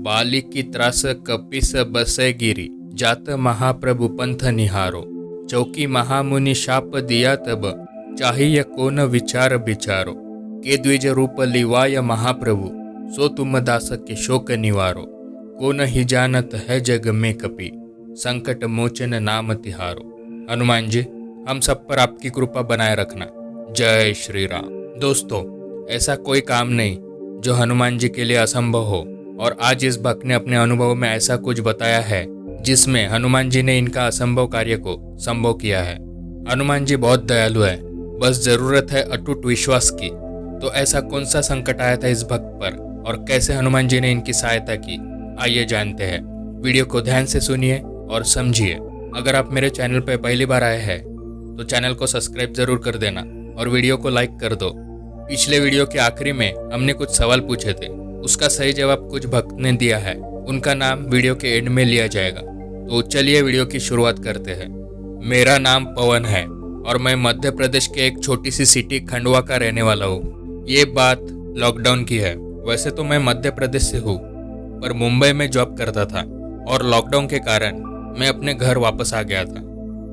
बाली की त्रास कपिस बसे गिरी, जात महाप्रभु पंथ निहारो। चौकी महामुनि शाप दिया तब, चाहिए कोन विचार विचारो। के द्विज रूप लिवाय महाप्रभु, सो तुम दास के शोक निवारो। कोन ही जानत है जग में कपि, संकट मोचन नाम तिहारो। हनुमान जी, हम सब पर आपकी कृपा बनाए रखना। जय श्री राम। दोस्तों, ऐसा कोई काम नहीं जो हनुमान जी के लिए असंभव हो, और आज इस भक्त ने अपने अनुभव में ऐसा कुछ बताया है जिसमें हनुमान जी ने इनका असंभव कार्य को संभव किया है। हनुमान जी बहुत दयालु है, बस जरूरत है अटूट विश्वास की। तो ऐसा कौन सा संकट आया था इस भक्त पर और कैसे हनुमान जी ने इनकी सहायता की, आइए जानते हैं। वीडियो को ध्यान से सुनिए और समझिए। अगर आप मेरे चैनल पर पहली बार आए हैं तो चैनल को सब्सक्राइब जरूर कर देना और वीडियो को लाइक कर दो। पिछले वीडियो के आखिरी में हमने कुछ सवाल पूछे थे, उसका सही जवाब कुछ भक्त ने दिया है, उनका नाम वीडियो के एंड में लिया जाएगा। तो चलिए वीडियो की शुरुआत करते हैं। मेरा नाम पवन है और मैं मध्य प्रदेश के एक छोटी सी सिटी खंडवा का रहने वाला हूँ। ये बात लॉकडाउन की है। वैसे तो मैं मध्य प्रदेश से हूँ, पर मुंबई में जॉब करता था और लॉकडाउन के कारण मैं अपने घर वापस आ गया था।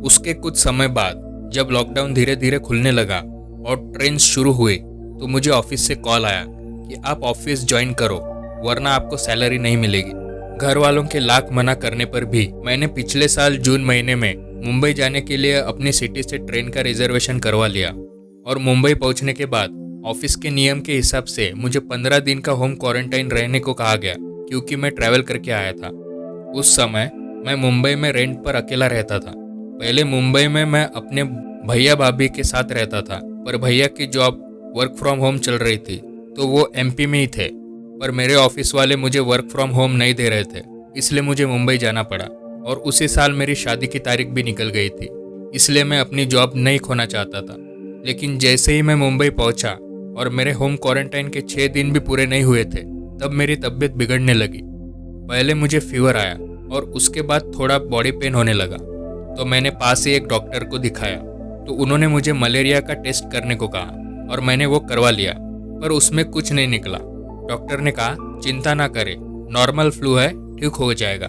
उसके कुछ समय बाद जब लॉकडाउन धीरे धीरे खुलने लगा और ट्रेन शुरू हुई तो मुझे ऑफिस से कॉल आया कि आप ऑफिस ज्वाइन करो, वरना आपको सैलरी नहीं मिलेगी। घर वालों के लाख मना करने पर भी मैंने पिछले साल जून महीने में मुंबई जाने के लिए अपनी सिटी से ट्रेन का रिजर्वेशन करवा लिया। और मुंबई पहुंचने के बाद ऑफिस के नियम के हिसाब से मुझे 15 दिन का होम क्वारंटाइन रहने को कहा गया, क्योंकि मैं ट्रैवल करके आया था। उस समय मैं मुंबई में रेंट पर अकेला रहता था। पहले मुंबई में मैं अपने भैया भाभी के साथ रहता था, पर भैया की जॉब वर्क फ्रॉम होम चल रही थी तो वो एमपी में ही थे, पर मेरे ऑफिस वाले मुझे वर्क फ्रॉम होम नहीं दे रहे थे, इसलिए मुझे मुंबई जाना पड़ा। और उसी साल मेरी शादी की तारीख भी निकल गई थी, इसलिए मैं अपनी जॉब नहीं खोना चाहता था। लेकिन जैसे ही मैं मुंबई पहुंचा और मेरे होम क्वारंटाइन के 6 दिन भी पूरे नहीं हुए थे, तब मेरी तबीयत बिगड़ने लगी। पहले मुझे फीवर आया और उसके बाद थोड़ा बॉडी पेन होने लगा, तो मैंने पास ही एक डॉक्टर को दिखाया। तो उन्होंने मुझे मलेरिया का टेस्ट करने को कहा और मैंने वो करवा लिया, पर उसमें कुछ नहीं निकला। डॉक्टर ने कहा चिंता ना करें, नॉर्मल फ्लू है, ठीक हो जाएगा।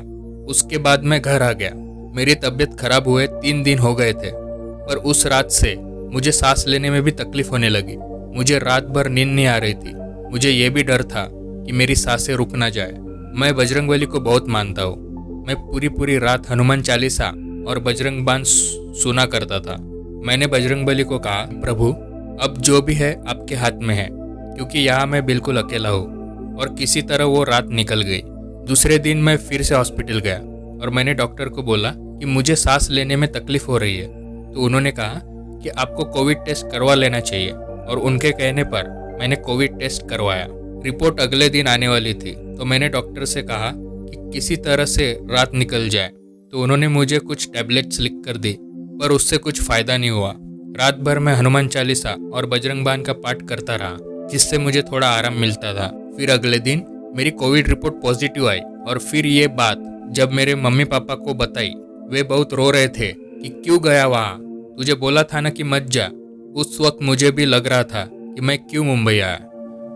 उसके बाद मैं घर आ गया। मेरी तबीयत खराब हुए 3 दिन हो गए थे, पर उस रात से मुझे सांस लेने में भी तकलीफ होने लगी। मुझे रात भर नींद नहीं आ रही थी। मुझे ये भी डर था कि मेरी सांसें रुक ना जाए। मैं बजरंगबली को बहुत मानता हूँ। मैं पूरी रात हनुमान चालीसा और बजरंग बाण सुना करता था। मैंने बजरंगबली को कहा, प्रभु अब जो भी है आपके हाथ में है, क्योंकि यहाँ मैं बिल्कुल अकेला हूँ। और किसी तरह वो रात निकल गई। दूसरे दिन मैं फिर से हॉस्पिटल गया और मैंने डॉक्टर को बोला कि मुझे सांस लेने में तकलीफ हो रही है। तो उन्होंने कहा कि आपको कोविड टेस्ट करवा लेना चाहिए, और उनके कहने पर मैंने कोविड टेस्ट करवाया। रिपोर्ट अगले दिन आने वाली थी, तो मैंने डॉक्टर से कहा कि किसी तरह से रात निकल जाए। तो उन्होंने मुझे कुछ टैबलेट्स लिख कर दी, पर उससे कुछ फायदा नहीं हुआ। रात भर मैं हनुमान चालीसा और बजरंग बाण का पाठ करता रहा, जिससे मुझे थोड़ा आराम मिलता था। फिर अगले दिन मेरी कोविड रिपोर्ट पॉजिटिव आई, और फिर ये बात जब मेरे मम्मी पापा को बताई, वे बहुत रो रहे थे कि क्यों गया वहाँ, तुझे बोला था ना कि मत जा। उस वक्त मुझे भी लग रहा था कि मैं क्यों मुंबई आया,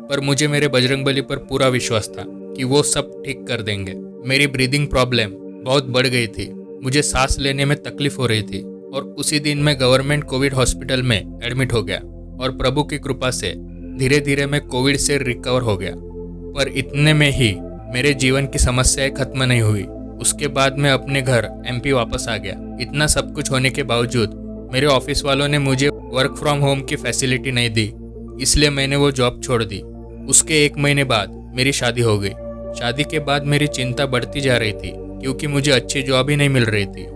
पर मुझे मेरे बजरंगबली पर पूरा विश्वास था कि वो सब ठीक कर देंगे। मेरी ब्रीदिंग प्रॉब्लम बहुत बढ़ गई थी, मुझे सांस लेने में तकलीफ हो रही थी, और उसी दिन मैं गवर्नमेंट कोविड हॉस्पिटल में एडमिट हो गया। और प्रभु की कृपा से धीरे धीरे मैं कोविड से रिकवर हो गया। पर इतने में ही मेरे जीवन की समस्याएं खत्म नहीं हुई। उसके बाद मैं अपने घर एमपी वापस आ गया। इतना सब कुछ होने के बावजूद मेरे ऑफिस वालों ने मुझे वर्क फ्रॉम होम की फैसिलिटी नहीं दी, इसलिए मैंने वो जॉब छोड़ दी। उसके 1 महीने बाद मेरी शादी हो गई। शादी के बाद मेरी चिंता बढ़ती जा रही थी, क्योंकि मुझे अच्छी जॉब ही नहीं मिल रही थी।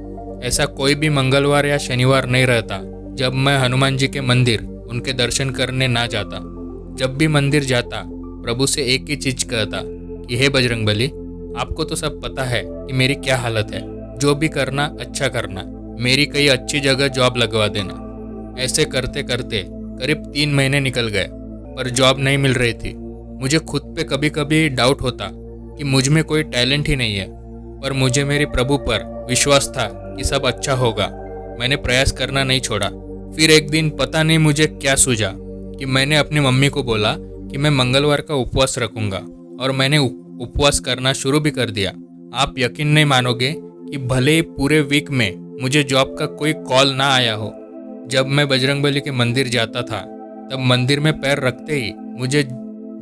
ऐसा कोई भी मंगलवार या शनिवार नहीं रहता जब मैं हनुमान जी के मंदिर उनके दर्शन करने ना जाता। जब भी मंदिर जाता, प्रभु से एक ही चीज कहता कि हे बजरंगबली, आपको तो सब पता है कि मेरी क्या हालत है, जो भी करना अच्छा करना, मेरी कई अच्छी जगह जॉब लगवा देना। ऐसे करते करते करीब 3 महीने निकल गए, पर जॉब नहीं मिल रही थी। मुझे खुद पे कभी कभी डाउट होता कि मुझ में कोई टैलेंट ही नहीं है, पर मुझे मेरे प्रभु पर विश्वास था कि सब अच्छा होगा। मैंने प्रयास करना नहीं छोड़ा। फिर एक दिन पता नहीं मुझे क्या सूझा कि मैंने अपनी मम्मी को बोला कि मैं मंगलवार का उपवास रखूंगा, और मैंने उपवास करना शुरू भी कर दिया। आप यकीन नहीं मानोगे कि भले ही पूरे वीक में मुझे जॉब का कोई कॉल ना आया हो, जब मैं बजरंगबली के मंदिर जाता था तब मंदिर में पैर रखते ही मुझे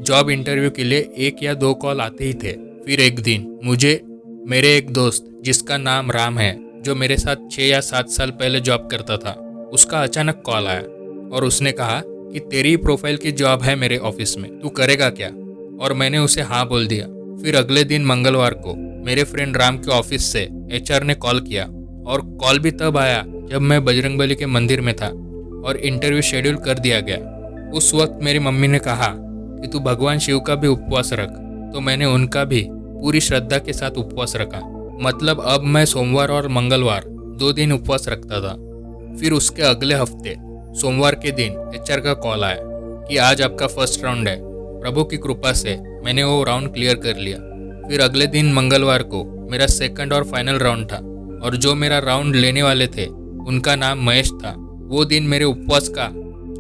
जॉब इंटरव्यू के लिए 1 या 2 कॉल आते ही थे। फिर एक दिन मुझे मेरे एक दोस्त जिसका नाम राम है, जो मेरे साथ 6 या 7 साल पहले जॉब करता था, उसका अचानक कॉल आया और उसने कहा कि तेरी प्रोफाइल की जॉब है मेरे ऑफिस में, तू करेगा क्या? और मैंने उसे हाँ बोल दिया। फिर अगले दिन मंगलवार को मेरे फ्रेंड राम के ऑफिस से HR ने कॉल किया और कॉल भी तब आया जब मैं बजरंगबली के मंदिर में था और इंटरव्यू शेड्यूल कर दिया गया। उस वक्त मेरी मम्मी ने कहा कि तू भगवान शिव का भी उपवास रख, तो मैंने उनका भी पूरी श्रद्धा के साथ उपवास रखा। मतलब अब मैं सोमवार और मंगलवार 2 दिन उपवास रखता था। फिर उसके अगले हफ्ते सोमवार के दिन HR का कॉल आया कि आज आपका फर्स्ट राउंड है। प्रभु की कृपा से मैंने वो राउंड क्लियर कर लिया। फिर अगले दिन मंगलवार को मेरा सेकंड और फाइनल राउंड था और जो मेरा राउंड लेने वाले थे उनका नाम महेश था। वो दिन मेरे उपवास का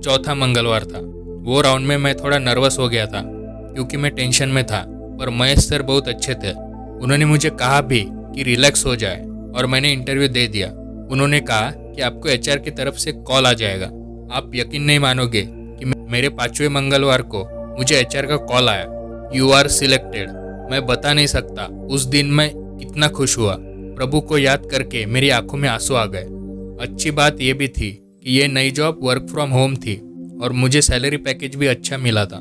चौथा मंगलवार था। वो राउंड में मैं थोड़ा नर्वस हो गया था क्योंकि मैं टेंशन में था, पर महेश सर बहुत अच्छे थे। उन्होंने मुझे कहा भी कि रिलैक्स हो जाए और मैंने इंटरव्यू दे दिया। उन्होंने कहा कि आपको HR की तरफ से कॉल आ जाएगा। आप यकीन नहीं मानोगे कि मेरे 5वें मंगलवार को मुझे HR का कॉल आया, यू आर सिलेक्टेड। मैं बता नहीं सकता उस दिन मैं कितना खुश हुआ। प्रभु को याद करके मेरी आंखों में आंसू आ गए। अच्छी बात यह भी थी कि ये नई जॉब वर्क फ्रॉम होम थी और मुझे सैलरी पैकेज भी अच्छा मिला था।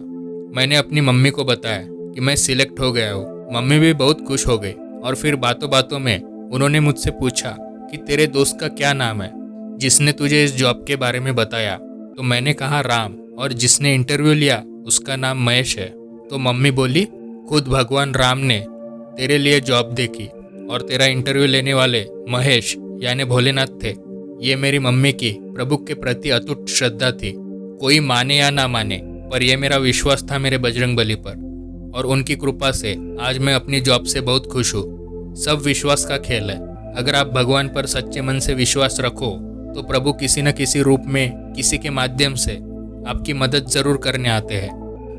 मैंने अपनी मम्मी को बताया कि मैं सिलेक्ट हो गया हूँ। मम्मी भी बहुत खुश हो गई और फिर बातों बातों में उन्होंने मुझसे पूछा कि तेरे दोस्त का क्या नाम है जिसने तुझे इस जॉब के बारे में बताया। तो मैंने कहा राम, और जिसने इंटरव्यू लिया उसका नाम महेश है। तो मम्मी बोली, खुद भगवान राम ने तेरे लिए जॉब देखी और तेरा इंटरव्यू लेने वाले महेश यानी भोलेनाथ थे। ये मेरी मम्मी की प्रभु के प्रति अटूट श्रद्धा थी। कोई माने या ना माने, पर यह मेरा विश्वास था मेरे बजरंगबली पर, और उनकी कृपा से आज मैं अपनी जॉब से बहुत खुश हूँ। सब विश्वास का खेल है। अगर आप भगवान पर सच्चे मन से विश्वास रखो तो प्रभु किसी न किसी रूप में किसी के माध्यम से आपकी मदद जरूर करने आते हैं।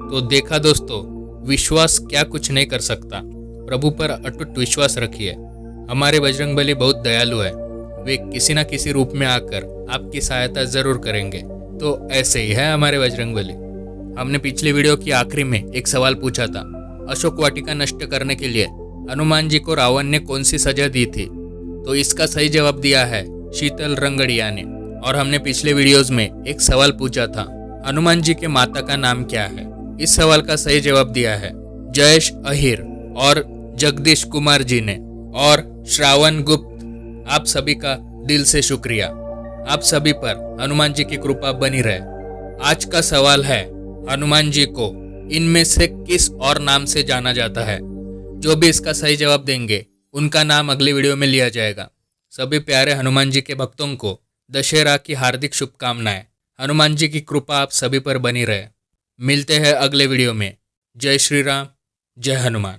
तो देखा दोस्तों, विश्वास क्या कुछ नहीं कर सकता। प्रभु पर अटूट विश्वास रखिए। हमारे बजरंगबली बहुत दयालु है। वे किसी न किसी रूप में आकर आपकी सहायता जरूर करेंगे। तो ऐसे ही है हमारे बजरंगबली। हमने पिछली वीडियो की आखिरी में एक सवाल पूछा था, अशोक वाटिका नष्ट करने के लिए हनुमान जी को रावण ने कौन सी सजा दी थी? तो इसका सही जवाब दिया है शीतल रंगड़िया ने। और हमने पिछले वीडियोस में एक सवाल पूछा था, हनुमान जी के माता का नाम क्या है? इस सवाल का सही जवाब दिया है जयेश अहिर और जगदीश कुमार जी ने। और श्रावण गुप्त, आप सभी का दिल से शुक्रिया। आप सभी पर हनुमान जी की कृपा बनी रहे। आज का सवाल है, हनुमान जी को इनमें से किस और नाम से जाना जाता है? जो भी इसका सही जवाब देंगे उनका नाम अगली वीडियो में लिया जाएगा। सभी प्यारे हनुमान जी के भक्तों को दशहरा की हार्दिक शुभकामनाएं। हनुमान जी की कृपा आप सभी पर बनी रहे। मिलते हैं अगले वीडियो में। जय श्री राम, जय हनुमान।